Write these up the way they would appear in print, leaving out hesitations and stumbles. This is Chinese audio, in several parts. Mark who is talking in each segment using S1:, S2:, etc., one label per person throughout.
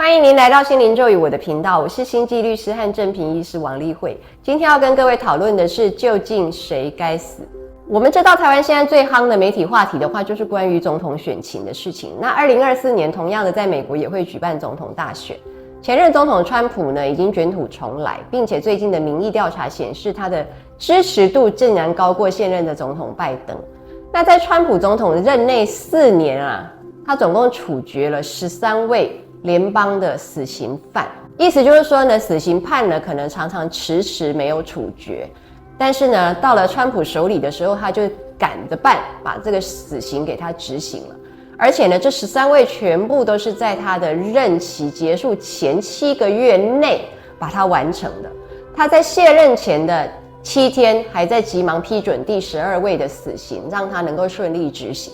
S1: 欢迎您来到心灵咒语我的频道，我是星际律师和正平医师王丽慧。今天要跟各位讨论的是，究竟谁该死？我们知道台湾现在最夯的媒体话题的话，就是关于总统选情的事情。那2024年同样的，在美国也会举办总统大选。前任总统川普呢，已经卷土重来，并且最近的民意调查显示，他的支持度竟然高过现任的总统拜登。那在川普总统任内4年啊，他总共处决了13位联邦的死刑犯，意思就是说呢，死刑判了可能常常迟没有处决，但是呢，到了川普手里的时候，他就赶着办，把这个死刑给他执行了。而且呢，这13位全部都是在他的任期结束前7个月内把它完成的。他在卸任前的7天，还在急忙批准第12位的死刑，让他能够顺利执行。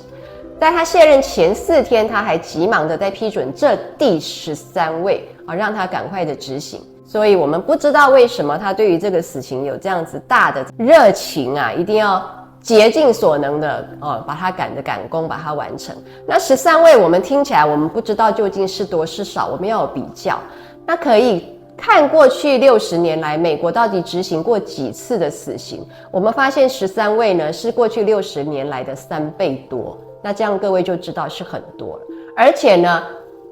S1: 在他卸任前4天，他还急忙的在批准这第13位，让他赶快的执行。所以我们不知道为什么他对于这个死刑有这样子大的热情啊，一定要竭尽所能的把他赶工，把它完成。那13位我们听起来我们不知道究竟是多是少，我们要有比较。那可以看过去60年来美国到底执行过几次的死刑，我们发现13位呢是过去60年来的3倍多。那这样各位就知道是很多了。而且呢，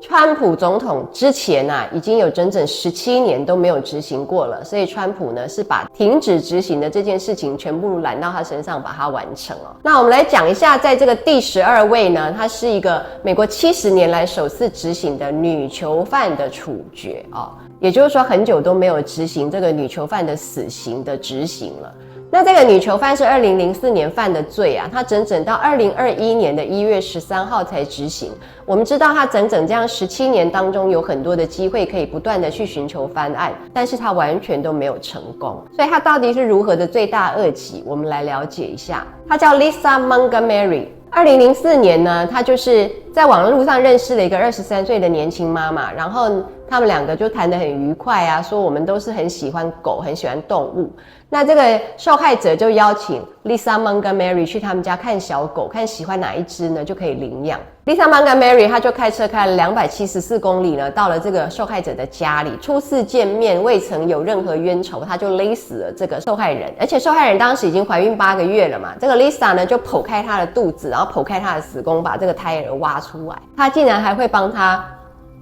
S1: 川普总统之前啊，已经有整整17年都没有执行过了，所以川普呢是把停止执行的这件事情全部揽到他身上，把它完成哦。那我们来讲一下，在这个第12位呢，她是一个美国70年来首次执行的女囚犯的处决哦，也就是说很久都没有执行这个女囚犯的死刑的执行了。那这个女囚犯是2004年犯的罪啊，她整整到2021年的1月13号才执行。我们知道她整整这样17年当中有很多的机会可以不断的去寻求翻案，但是她完全都没有成功。所以她到底是如何的罪大恶极，我们来了解一下。她叫 Lisa Montgomery。2004年呢，她就是在网络上认识了一个23岁的年轻妈妈，然后他们两个就谈得很愉快啊，说我们都是很喜欢狗，很喜欢动物。那这个受害者就邀请 Lisa Montgomery 去他们家看小狗，看喜欢哪一只呢就可以领养。Lisa Montgomery 她就开车开了274公里呢，到了这个受害者的家里。初次见面，未曾有任何冤仇，她就勒死了这个受害人。而且受害人当时已经怀孕8个月了嘛，这个 Lisa 呢就剖开她的肚子，然后剖开她的子宫，把这个胎儿挖出来。她竟然还会帮她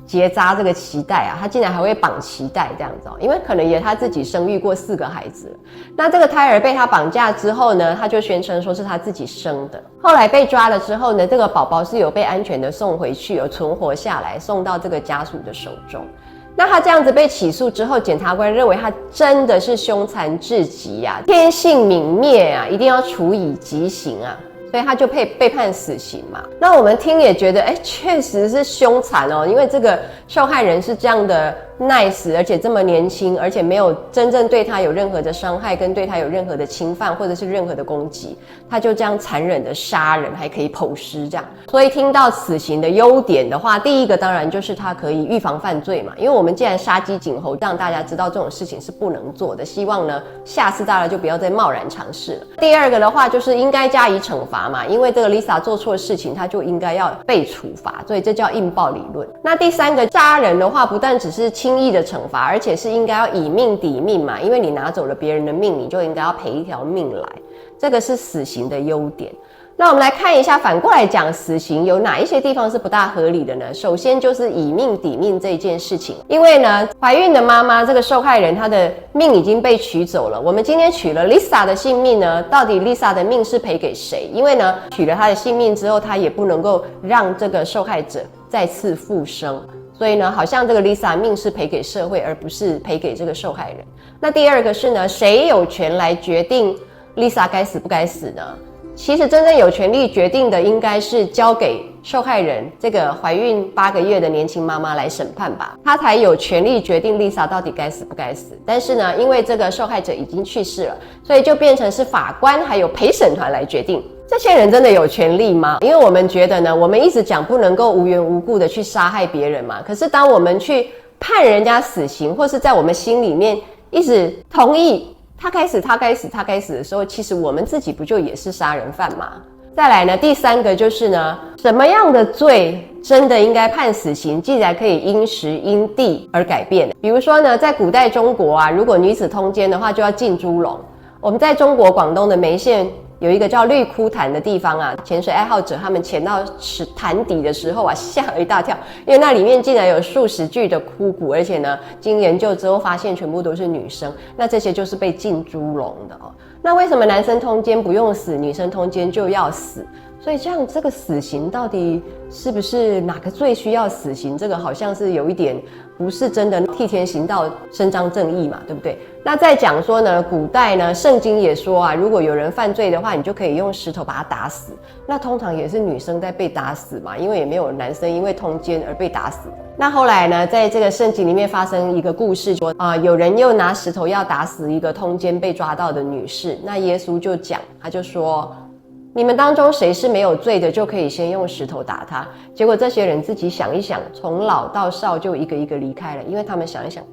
S1: 结扎这个脐带啊，他竟然还会绑脐带这样子因为可能也他自己生育过4个孩子了。那这个胎儿被他绑架之后呢，他就宣称说是他自己生的。后来被抓了之后呢，这个宝宝是有被安全的送回去，有存活下来，送到这个家属的手中。那他这样子被起诉之后，检察官认为他真的是凶残至极啊，天性泯灭啊，一定要处以极刑啊。所以他就被判死刑嘛。那我们听也觉得确实是凶残因为这个受害人是这样的 nice， 而且这么年轻，而且没有真正对他有任何的伤害，跟对他有任何的侵犯或者是任何的攻击，他就这样残忍的杀人，还可以剖尸这样。所以听到死刑的优点的话，第一个当然就是它可以预防犯罪嘛，因为我们既然杀鸡儆猴，让大家知道这种事情是不能做的，希望呢下次大家就不要再贸然尝试了。第二个的话就是应该加以惩罚嘛，因为这个 Lisa 做错事情，她就应该要被处罚，所以这叫应报理论。那第三个，杀人的话不但只是轻易的惩罚，而且是应该要以命抵命嘛，因为你拿走了别人的命，你就应该要赔一条命来，这个是死刑的优点。那我们来看一下，反过来讲，死刑有哪一些地方是不大合理的呢？首先就是以命抵命这一件事情，因为呢，怀孕的妈妈这个受害人她的命已经被取走了。我们今天取了 Lisa 的性命呢，到底 Lisa 的命是赔给谁？因为呢，取了她的性命之后，她也不能够让这个受害者再次复生。所以呢，好像这个 Lisa 命是赔给社会，而不是赔给这个受害人。那第二个是呢，谁有权来决定 Lisa 该死不该死呢？其实真正有权利决定的应该是交给受害人这个怀孕8个月的年轻妈妈来审判吧，她才有权利决定 Lisa 到底该死不该死。但是呢，因为这个受害者已经去世了，所以就变成是法官还有陪审团来决定。这些人真的有权利吗？因为我们觉得呢，我们一直讲不能够无缘无故的去杀害别人嘛，可是当我们去判人家死刑，或是在我们心里面一直同意他该死的时候，其实我们自己不就也是杀人犯吗？再来呢，第三个就是呢，什么样的罪真的应该判死刑，既然可以因时因地而改变。比如说呢，在古代中国啊，如果女子通奸的话，就要浸猪笼。我们在中国广东的梅县有一个叫绿枯潭的地方啊，潜水爱好者他们潜到潭底的时候啊，吓了一大跳，因为那里面竟然有数十具的枯骨，而且呢，经研究之后发现全部都是女生，那这些就是被浸猪笼的哦。那为什么男生通奸不用死，女生通奸就要死？所以这个死刑到底是不是哪个罪需要死刑？这个好像是有一点不是真的替天行道、伸张正义嘛，对不对？那再讲说呢，古代呢，圣经也说啊，如果有人犯罪的话，你就可以用石头把他打死。那通常也是女生在被打死嘛，因为也没有男生因为通奸而被打死。那后来呢，在这个圣经里面发生一个故事，说有人又拿石头要打死一个通奸被抓到的女士，那耶稣就讲，他就说，你们当中谁是没有罪的，就可以先用石头打他。结果这些人自己想一想，从老到少就一个一个离开了，因为他们想一想，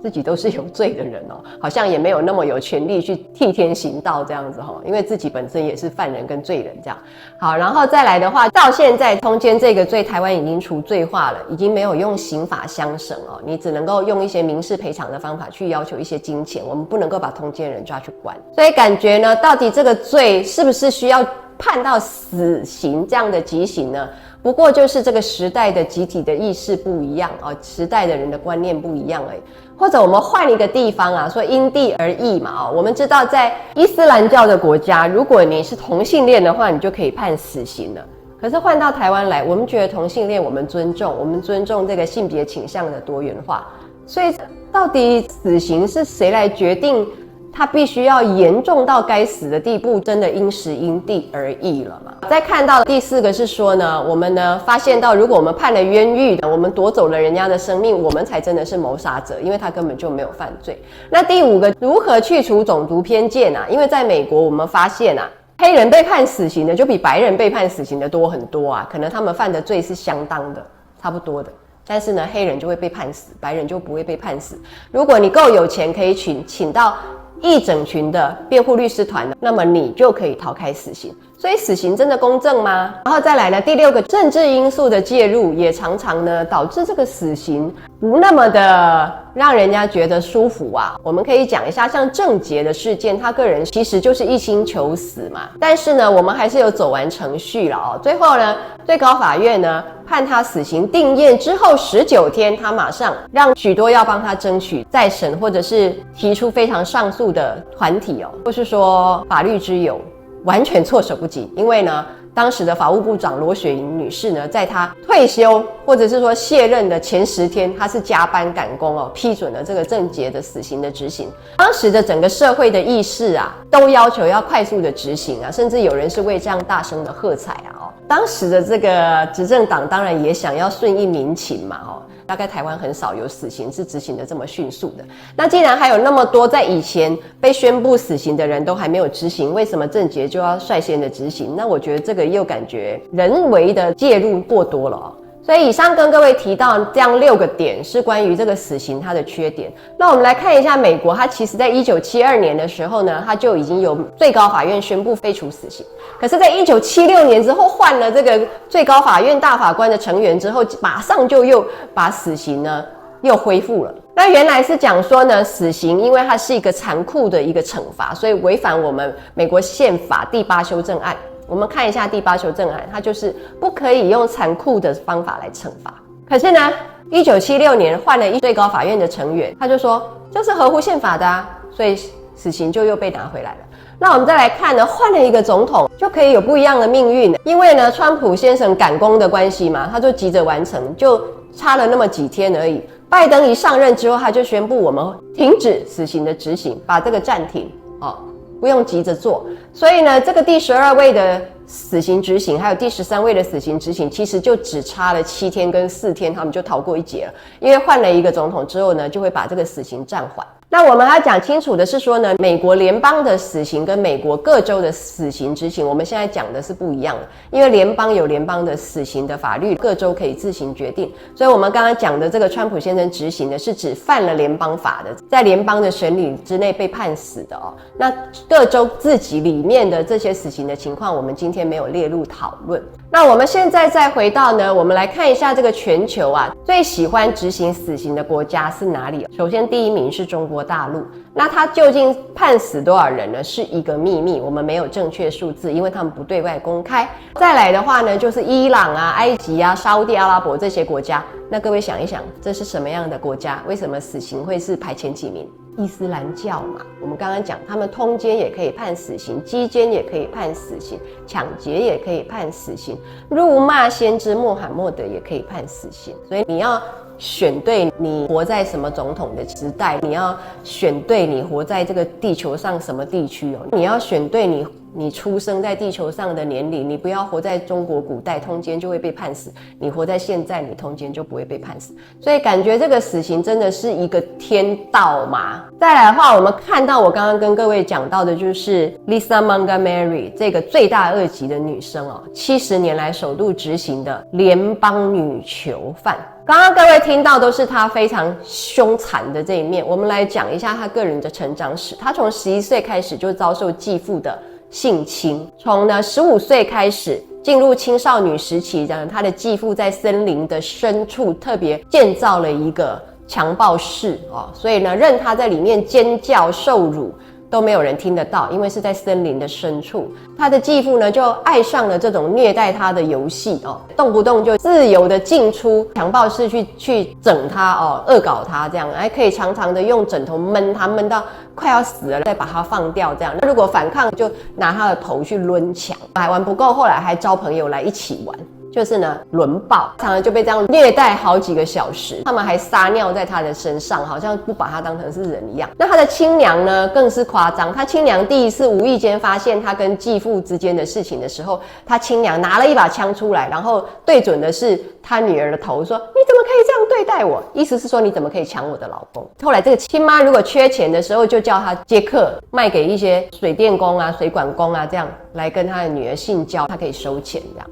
S1: 自己都是有罪的人哦，好像也没有那么有权利去替天行道这样子哦，因为自己本身也是犯人跟罪人这样。好，然后再来的话，到现在通奸这个罪，台湾已经除罪化了，已经没有用刑法相绳哦，你只能够用一些民事赔偿的方法去要求一些金钱，我们不能够把通奸人抓去关。所以感觉呢，到底这个罪是不是需要判到死刑这样的极刑呢？不过就是这个时代的集体的意识不一样哦，时代的人的观念不一样而已。或者我们换一个地方啊，说因地而异嘛哦。我们知道在伊斯兰教的国家，如果你是同性恋的话，你就可以判死刑了。可是换到台湾来，我们觉得同性恋我们尊重这个性别倾向的多元化。所以到底死刑是谁来决定？他必须要严重到该死的地步，真的因时因地而异了嘛？再看到第四个是说呢，我们呢发现到，如果我们判了冤狱的，我们夺走了人家的生命，我们才真的是谋杀者，因为他根本就没有犯罪。那第五个，如何去除种族偏见啊？因为在美国我们发现啊，黑人被判死刑的就比白人被判死刑的多很多啊，可能他们犯的罪是相当的，差不多的。但是呢，黑人就会被判死，白人就不会被判死。如果你够有钱，可以请到一整群的辩护律师团，那么你就可以逃开死刑。所以死刑真的公正吗？然后再来呢，第六个，政治因素的介入也常常呢导致这个死刑不那么的让人家觉得舒服啊。我们可以讲一下像郑捷的事件，他个人其实就是一心求死嘛，但是呢我们还是有走完程序了哦。最后呢，最高法院呢判他死刑定谳之后19天，他马上让许多要帮他争取再审或者是提出非常上诉的团体哦，或是说法律之友完全措手不及。因为呢，当时的法务部长罗雪莹女士呢，在她退休或者是说卸任的前10天，她是加班赶工哦，批准了这个郑捷的死刑的执行。当时的整个社会的意识啊，都要求要快速的执行啊，甚至有人是为这样大声的喝彩啊哦。当时的这个执政党当然也想要顺应民情嘛哦。大概台湾很少有死刑是执行的这么迅速的。那既然还有那么多在以前被宣布死刑的人都还没有执行，为什么郑捷就要率先的执行？那我觉得这个又感觉人为的介入过多了哦。所以以上跟各位提到这样6个点是关于这个死刑它的缺点。那我们来看一下美国，它其实在1972年的时候呢，它就已经有最高法院宣布废除死刑。可是在1976年之后换了这个最高法院大法官的成员之后，马上就又把死刑呢又恢复了。那原来是讲说呢，死刑因为它是一个残酷的一个惩罚，所以违反我们美国宪法第8修正案。我们看一下第8修正案，它就是不可以用残酷的方法来惩罚。可是呢，1976年换了一最高法院的成员，他就说这是合乎宪法的啊，所以死刑就又被拿回来了。那我们再来看呢，换了一个总统就可以有不一样的命运。因为呢，川普先生赶工的关系嘛，他就急着完成，就差了那么几天而已。拜登一上任之后，他就宣布我们停止死刑的执行，把这个暂停哦。不用急着做。所以呢，这个第12位的死刑执行，还有第13位的死刑执行，其实就只差了7天跟4天，他们就逃过一劫了。因为换了一个总统之后呢，就会把这个死刑暂缓。那我们要讲清楚的是说呢，美国联邦的死刑跟美国各州的死刑执行，我们现在讲的是不一样的，因为联邦有联邦的死刑的法律，各州可以自行决定。所以我们刚刚讲的这个川普先生执行的是指犯了联邦法的，在联邦的审理之内被判死的哦。那各州自己里面的这些死刑的情况，我们今天没有列入讨论。那我们现在再回到呢，我们来看一下这个全球啊，最喜欢执行死刑的国家是哪里？首先第一名是中国大陆，那他究竟判死多少人呢？是一个秘密，我们没有正确数字，因为他们不对外公开。再来的话呢，就是伊朗啊、埃及啊、沙烏地阿拉伯这些国家。那各位想一想，这是什么样的国家？为什么死刑会是排前几名？伊斯兰教嘛，我们刚刚讲，他们通奸也可以判死刑，击奸也可以判死刑，抢劫也可以判死刑，辱骂先知穆罕默德也可以判死刑。所以你要选对你活在什么总统的时代，你要选对你活在这个地球上什么地区哦，你要选对你出生在地球上的年龄，你不要活在中国古代通奸就会被判死，你活在现在你通奸就不会被判死。所以感觉这个死刑真的是一个天道嘛。再来的话，我们看到我刚刚跟各位讲到的就是 Lisa Montgomery 这个罪大恶极的女生哦，70年来首度执行的联邦女囚犯。刚刚各位听到都是她非常凶残的这一面，我们来讲一下她个人的成长史。她从11岁开始就遭受继父的性侵，从呢15岁开始进入青少女时期，他的继父在森林的深处特别建造了一个强暴室哦，所以呢任他在里面尖叫受辱都没有人听得到，因为是在森林的深处。他的继父呢就爱上了这种虐待他的游戏哦，动不动就自由的进出强暴室去整他哦，恶搞他这样，还可以常常的用枕头闷他，闷到快要死了再把他放掉这样。那如果反抗就拿他的头去抡墙，还玩不够，后来还招朋友来一起玩。就是呢轮暴，常常就被这样虐待好几个小时，他们还撒尿在他的身上，好像不把他当成是人一样。那他的亲娘呢更是夸张，他亲娘第一次无意间发现他跟继父之间的事情的时候，他亲娘拿了一把枪出来，然后对准的是他女儿的头，说你怎么可以这样对待我，意思是说你怎么可以抢我的老公。后来这个亲妈如果缺钱的时候，就叫他接客，卖给一些水电工啊、水管工啊，这样来跟他的女儿性交，他可以收钱这样。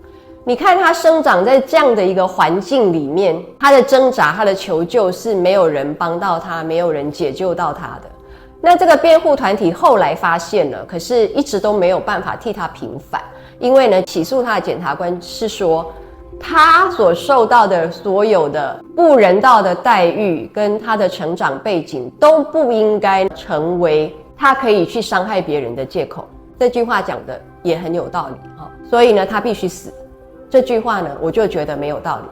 S1: 你看他生长在这样的一个环境里面，他的挣扎，他的求救是没有人帮到他，没有人解救到他的。那这个辩护团体后来发现了，可是一直都没有办法替他平反，因为呢，起诉他的检察官是说，他所受到的所有的不人道的待遇跟他的成长背景都不应该成为他可以去伤害别人的借口。这句话讲的也很有道理哈，所以呢，他必须死。这句话呢，我就觉得没有道理。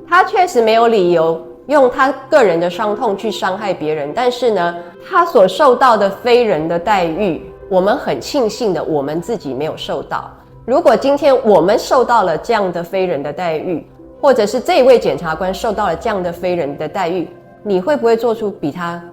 S1: 他确实没有理由用他个人的伤痛去伤害别人，但是呢，他所受到的非人的待遇，我们很庆幸的，我们自己没有受到。如果今天我们受到了这样的非人的待遇，或者是这位检察官受到了这样的非人的待遇，你会不会做出比他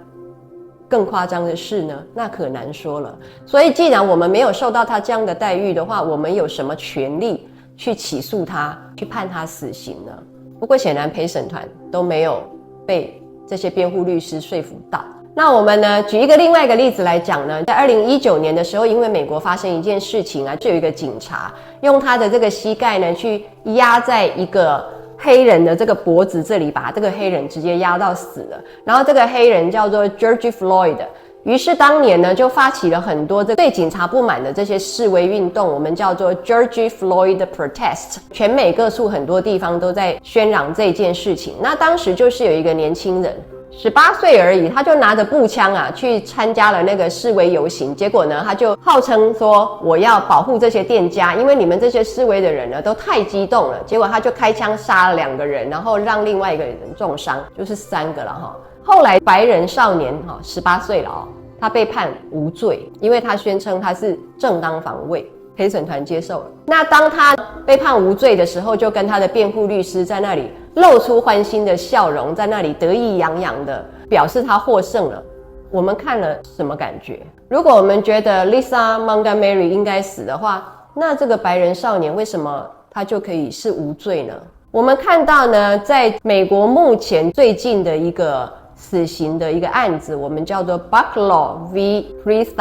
S1: 更夸张的事呢？那可难说了。所以既然我们没有受到他这样的待遇的话，我们有什么权利去起诉他，去判他死刑呢？不过显然陪审团都没有被这些辩护律师说服到。那我们呢，举另外一个例子来讲呢，在2019年的时候，因为美国发生一件事情啊，就有一个警察用他的这个膝盖呢，去压在一个黑人的这个脖子这里，把这个黑人直接压到死了。然后这个黑人叫做 George Floyd。于是当年呢，就发起了很多对警察不满的这些示威运动，我们叫做 George Floyd Protest。全美各处很多地方都在宣嚷这件事情。那当时就是有一个年轻人，18岁而已，他就拿着步枪啊去参加了那个示威游行。结果呢，他就号称说我要保护这些店家，因为你们这些示威的人呢都太激动了。结果他就开枪杀了2个人，然后让另外一个人重伤，就是3个了哈。后来白人少年18岁了他被判无罪，因为他宣称他是正当防卫，陪审团接受了。那当他被判无罪的时候，就跟他的辩护律师在那里露出欢欣的笑容，在那里得意洋洋的表示他获胜了。我们看了什么感觉？如果我们觉得 Lisa Montgomery 应该死的话，那这个白人少年为什么他就可以是无罪呢？我们看到呢，在美国目前最近的一个死刑的一个案子，我们叫做 Bucklaw v. Forsyth。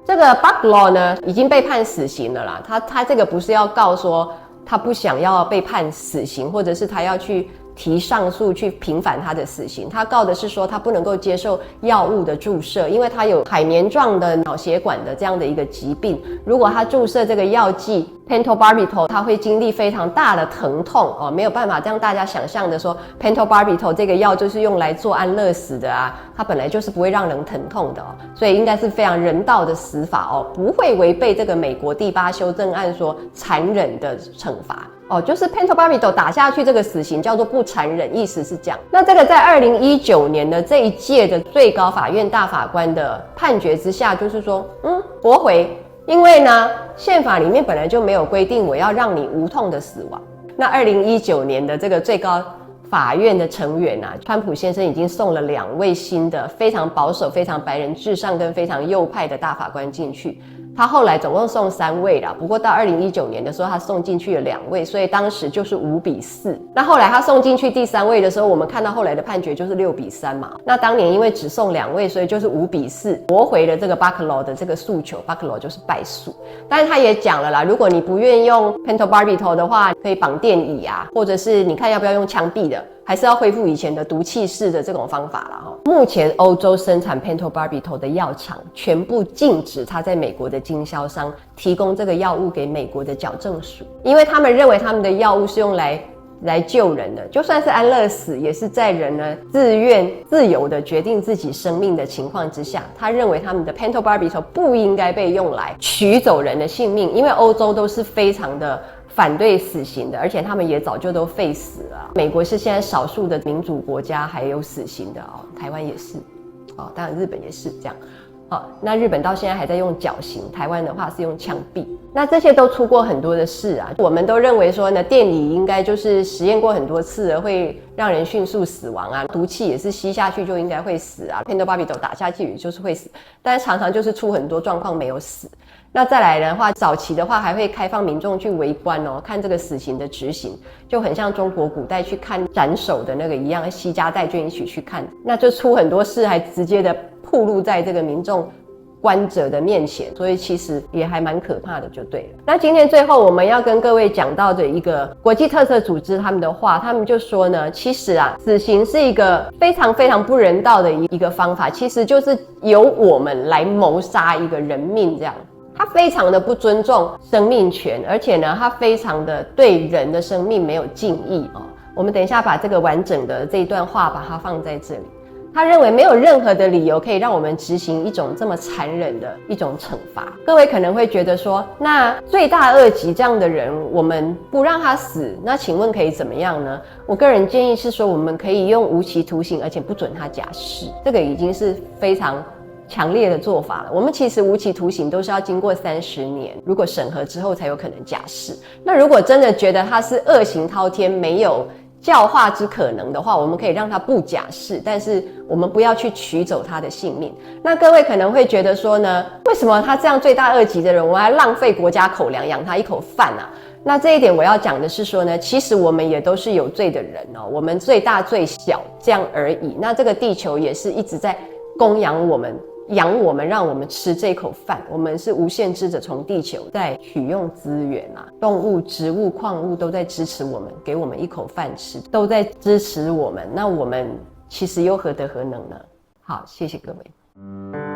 S1: 这个 Bucklaw 呢已经被判死刑了啦，他这个不是要告说他不想要被判死刑，或者是他要去提上诉去平反他的死刑，他告的是说他不能够接受药物的注射，因为他有海绵状的脑血管的这样的一个疾病，如果他注射这个药剂 pentobarbital， 他会经历非常大的疼痛哦，没有办法像大家想象的说 pentobarbital 这个药就是用来做安乐死的啊，它本来就是不会让人疼痛的哦，所以应该是非常人道的死法哦，不会违背这个美国第8修正案说残忍的惩罚。哦，就是 pentobarbital 打下去这个死刑叫做不残忍，意思是这样。那这个在2019年的这一届的最高法院大法官的判决之下，就是说，驳回，因为呢，宪法里面本来就没有规定我要让你无痛的死亡。那2019年的这个最高法院的成员啊，川普先生已经送了2位新的非常保守、非常白人至上跟非常右派的大法官进去。他后来总共送3位啦，不过到2019年的时候，他送进去了2位，所以当时就是5比4。那后来他送进去第3位的时候，我们看到后来的判决就是6比3嘛。那当年因为只送2位，所以就是5比4，驳回了这个 Bucklaw 的这个诉求 ，Bucklaw 就是败诉。但是他也讲了啦，如果你不愿意用 pentobarbital 的话，可以绑电椅啊，或者是你看要不要用枪毙的。还是要恢复以前的毒气室的这种方法啦。目前欧洲生产 pentobarbital 的药厂全部禁止它在美国的经销商提供这个药物给美国的矫正署，因为他们认为他们的药物是用来救人的，就算是安乐死，也是在人呢自愿自由的决定自己生命的情况之下，他认为他们的 pentobarbital 不应该被用来取走人的性命，因为欧洲都是非常的反对死刑的，而且他们也早就都废死了。美国是现在少数的民主国家还有死刑的哦，台湾也是哦，当然日本也是这样。那日本到现在还在用绞刑，台湾的话是用枪毙。那这些都出过很多的事啊，我们都认为说呢，电椅应该就是实验过很多次了，会让人迅速死亡啊，毒气也是吸下去就应该会死啊 ，pentobarbital 打下去也就是会死，但是常常就是出很多状况没有死。那再来的话，早期的话还会开放民众去围观哦，看这个死刑的执行，就很像中国古代去看斩首的那个一样，携家带眷一起去看，那就出很多事，还直接的暴露在这个民众观者的面前，所以其实也还蛮可怕的就对了。那今天最后我们要跟各位讲到的一个国际特赦组织他们的话，他们就说呢，其实啊，死刑是一个非常非常不人道的一个方法，其实就是由我们来谋杀一个人命这样。他非常的不尊重生命权，而且呢，他非常的对人的生命没有敬意哦。我们等一下把这个完整的这一段话把它放在这里。他认为没有任何的理由可以让我们执行一种这么残忍的一种惩罚。各位可能会觉得说，那罪大恶极这样的人，我们不让他死，那请问可以怎么样呢？我个人建议是说，我们可以用无期徒刑，而且不准他假释，这个已经是非常强烈的做法了。我们其实无期徒刑都是要经过30年，如果审核之后才有可能假释。那如果真的觉得他是恶行滔天，没有教化之可能的话，我们可以让他不假释，但是我们不要去取走他的性命。那各位可能会觉得说呢，为什么他这样罪大恶极的人，我们还浪费国家口粮养他一口饭啊？那这一点我要讲的是说呢，其实我们也都是有罪的人哦，我们罪大罪小这样而已。那这个地球也是一直在供养我们，让我们吃这口饭，我们是无限制的从地球在取用资源啊，动物、植物、矿物都在支持我们，给我们一口饭吃，都在支持我们，那我们其实又何德何能呢？好，谢谢各位。